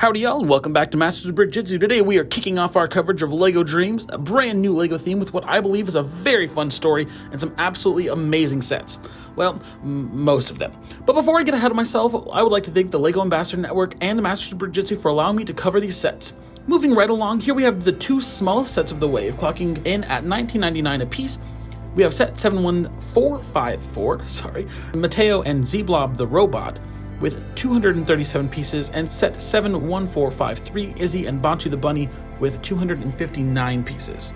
Howdy y'all, and welcome back to Masters of Brickjitzu. Today we are kicking off our coverage of LEGO Dreams, a brand new LEGO theme with what I believe is a very fun story and some absolutely amazing sets. Well, most of them. But before I get ahead of myself, I would like to thank the LEGO Ambassador Network and the Masters of Brickjitzu for allowing me to cover these sets. Moving right along, here we have the two smallest sets of the wave, clocking in at $19.99 a piece. We have set 71454, Mateo and Z-Blob the Robot, with 237 pieces, and set 71453, Izzy and Bunchu the Bunny, with 259 pieces.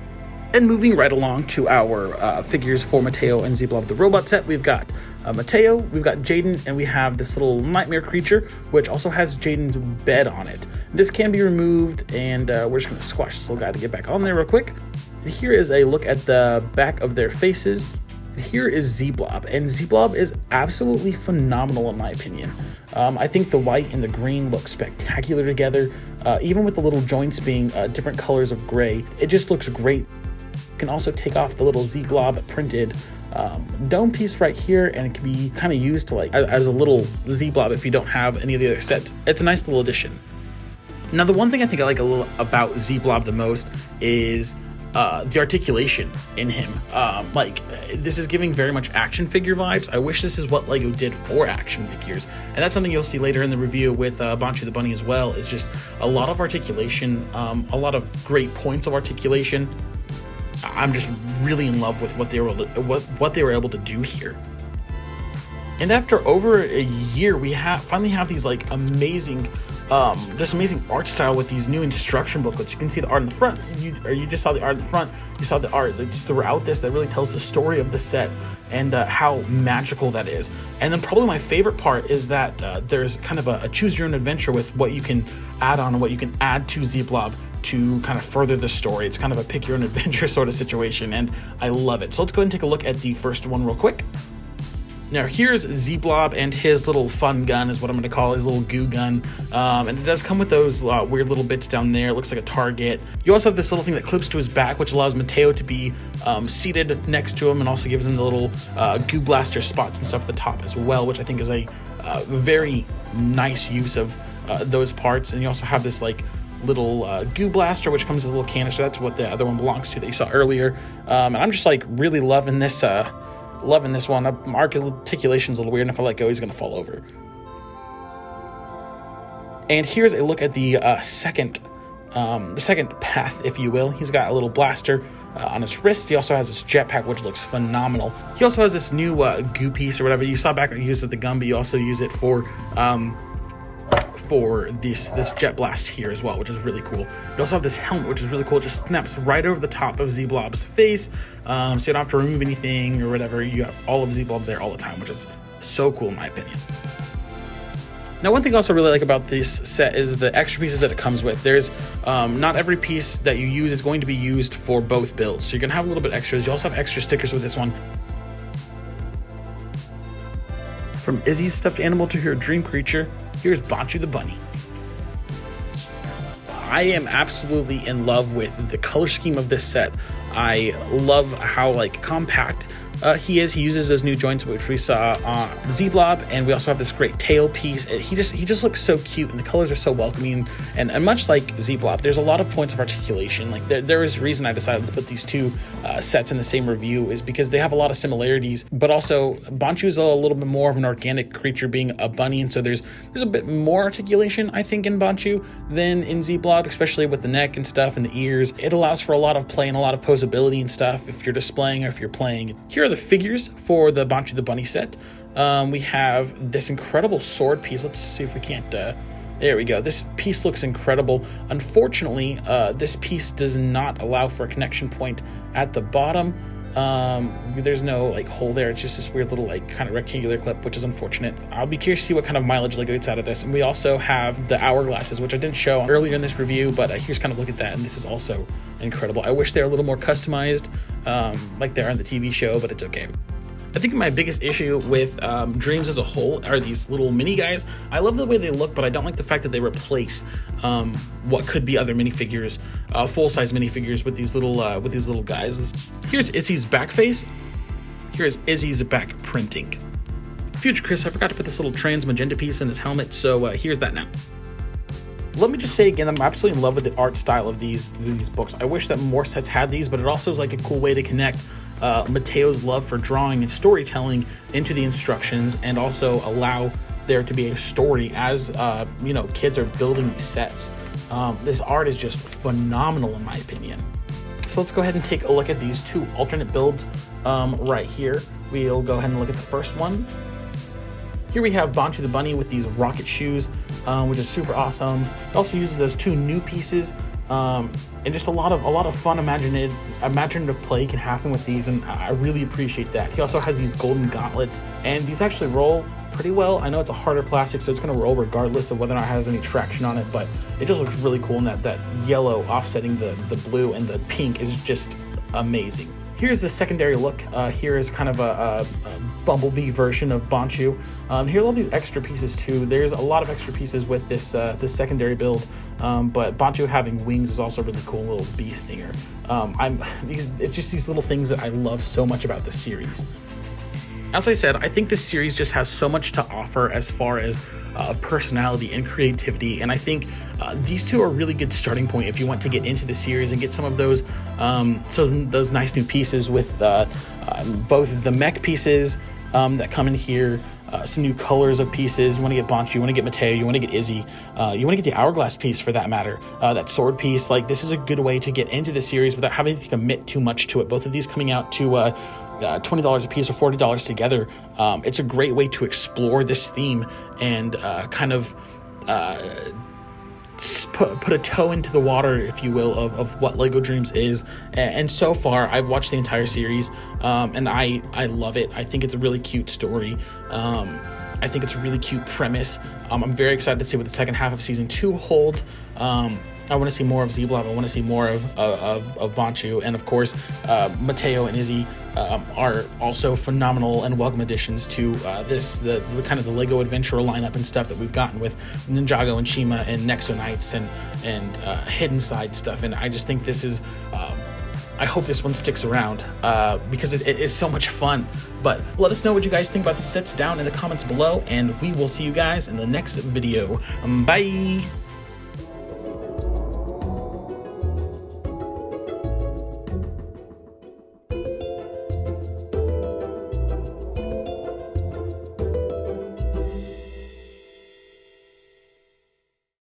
And moving right along to our figures for Mateo and Z-Blob the Robot set, we've got Mateo, we've got Jaden, and we have this little nightmare creature, which also has Jaden's bed on it. This can be removed, and we're just going to squash this little guy to get back on there real quick. Here is a look at the back of their faces. Here is Z-Blob, and Z-Blob is absolutely phenomenal in my opinion. I think the white and the green look spectacular together, even with the little joints being different colors of gray. It just looks great. You can also take off the little Z-Blob printed dome piece right here, and it can be kind of used to like as a little Z-Blob if you don't have any of the other sets. It's a nice little addition. Now, the one thing I think I like a little about Z-Blob the most is the articulation in him. This is giving very much action figure vibes. I wish this is what LEGO did for action figures, and that's something you'll see later in the review with Bunchu the Bunny as well. It's just a lot of articulation, a lot of great points of articulation. I'm just really in love with what they were able to do here. And after over a year, we finally have these like amazing this amazing art style with these new instruction booklets. You can see the art in the front, you just saw the art in the front, you saw the art that's throughout this that really tells the story of the set and how magical that is. And then probably my favorite part is that there's kind of a choose your own adventure with what you can add on and what you can add to Z-Blob to kind of further the story. It's kind of a pick your own adventure sort of situation, and I love it. So let's go ahead and take a look at the first one real quick. Now here's Z-Blob and his little fun gun is what I'm going to call his little goo gun, and it does come with those weird little bits down there. It looks like a target. You also have this little thing that clips to his back, which allows Mateo to be seated next to him, and also gives him the little goo blaster spots and stuff at the top as well, which I think is a very nice use of those parts. And you also have this like little goo blaster, which comes with a little canister. That's what the other one belongs to that you saw earlier, and I'm just like really loving this one. My articulation's a little weird, and if I let go, he's gonna fall over. And here's a look at the second path, if you will. He's got a little blaster on his wrist. He also has this jetpack, which looks phenomenal. He also has this new goo piece or whatever. You saw back when you used it with the gun, but you also use it for this jet blast here as well, which is really cool. You also have this helmet, which is really cool. It just snaps right over the top of Z-Blob's face, so you don't have to remove anything or whatever. You have all of Z-Blob there all the time, which is so cool in my opinion. Now, one thing I also really like about this set is the extra pieces that it comes with. There's not every piece that you use is going to be used for both builds, so you're gonna have a little bit extras. You also have extra stickers with this one. From Izzy's stuffed animal to her dream creature, here's Bunchu the Bunny. I am absolutely in love with the color scheme of this set. I love how like compact he is. He uses those new joints, which we saw on Z-Blob, and we also have this great tail piece. He just looks so cute, and the colors are so welcoming. And much like Z-Blob, there's a lot of points of articulation. Like there is a reason I decided to put these two sets in the same review, is because they have a lot of similarities, but also Bunchu is a little bit more of an organic creature, being a bunny, and so there's a bit more articulation I think in Bunchu than in Z-Blob, especially with the neck and stuff and the ears. It allows for a lot of play and a lot of posability and stuff if you're displaying or if you're playing. Here are the figures for the Bunchu the Bunny set. We have this incredible sword piece. Let's see if we can't there we go. This piece looks incredible. Unfortunately, this piece does not allow for a connection point at the bottom. There's no like hole there. It's just this weird little like kind of rectangular clip, which is unfortunate. I'll be curious to see what kind of mileage LEGO gets out of this. And we also have the hourglasses, which I didn't show earlier in this review, but here's kind of look at that, and this is also incredible. I wish they're a little more customized, like they are in the TV show, but it's okay. I think my biggest issue with Dreams as a whole are these little mini guys. I love the way they look, but I don't like the fact that they replace what could be other minifigures, full-size minifigures with these little guys. Here's Izzy's back face. Here's Izzy's back printing. Future Chris, I forgot to put this little trans magenta piece in his helmet, so here's that now. let me just say again, I'm absolutely in love with the art style of these books. I wish that more sets had these, but it also is like a cool way to connect Mateo's love for drawing and storytelling into the instructions, and also allow there to be a story as you know, kids are building these sets. This art is just phenomenal in my opinion. So let's go ahead and take a look at these two alternate builds right here. We'll go ahead and look at the first one. Here we have Bunchu the Bunny with these rocket shoes, which is super awesome. It also uses those two new pieces, and just a lot of fun imaginative play can happen with these, and I really appreciate that. He also has these golden gauntlets, and these actually roll pretty well. I know it's a harder plastic, so it's going to roll regardless of whether or not it has any traction on it, but it just looks really cool, and that yellow offsetting the blue and the pink is just amazing. Here's the secondary look. Here is kind of a bumblebee version of Bunchu. Here are all these extra pieces too. There's a lot of extra pieces with this this secondary build, but Bunchu having wings is also really cool. Little bee stinger. It's just these little things that I love so much about this series. As I said, I think this series just has so much to offer as far as personality and creativity, and I think these two are a really good starting point if you want to get into the series and get some of those those nice new pieces with both the mech pieces that come in here, some new colors of pieces. You want to get Bunchu, you want to get Mateo, you want to get Izzy, you want to get the hourglass piece for that matter, that sword piece. Like, this is a good way to get into the series without having to commit too much to it. Both of these coming out to $20 a piece or $40 together. It's a great way to explore this theme and kind of put a toe into the water, if you will, of what LEGO Dreams is. And so far, I've watched the entire series, and I love it. I think it's a really cute story. I think it's a really cute premise. I'm very excited to see what the second half of season 2 holds. I want to see more of Z-Blob. I want to see more of Bunchu, and of course, Mateo and Izzy are also phenomenal and welcome additions to the kind of the LEGO Adventure lineup and stuff that we've gotten with Ninjago and Shima and Nexo Knights and Hidden Side stuff. And I just think this is. I hope this one sticks around because it is so much fun. But let us know what you guys think about the sets down in the comments below, and we will see you guys in the next video. Bye!